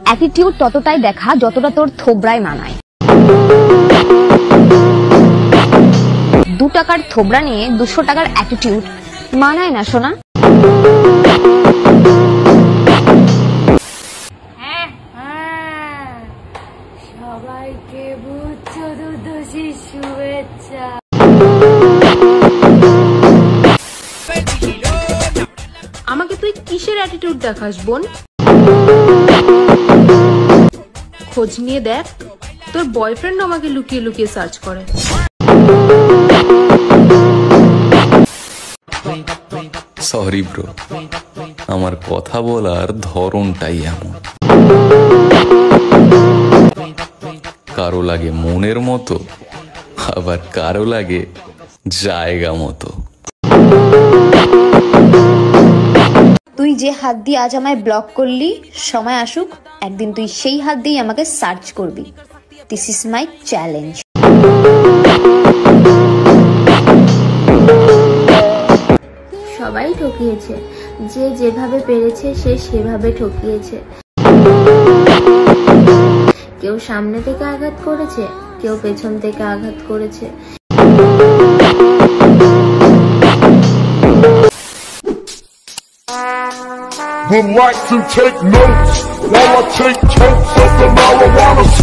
Attitude ততটাই দেখা যতটা তোর থোবরায় মানায়। 2 টাকার থোবরা নিয়ে 200 টাকার অ্যাটিটিউড মানায় না সোনা। সবাইকে বুধ চতুর্দশীর শুভেচ্ছা। আমাকে তুই কিসের অ্যাটিটিউড দেখাস বোন? খোঁজ নিয়ে দেখ, তোর বয়ফ্রেন্ড আমাকে লুকিয়ে লুকিয়ে সার্চ করে। সরি ব্রো, আমার কথা বলার ধরনটাই এমন। কারো লাগে মনের মতো, আবার কারো লাগে জায়গা মতো। তুই যে হাত দিয়ে আজ আমায় ব্লক করলি, সময় আসুক একদিন তুই সেই হাত দিয়ে আমাকে সার্চ করবি। This is my challenge. সবাই ঠকিয়েছে, যে যেভাবে পেরেছে সে সেভাবে ঠকিয়েছে। কেউ সামনে থেকে আঘাত করেছে, কেউ পেছন থেকে আঘাত করেছে। Would like to take notes while I take totes of the marijuana.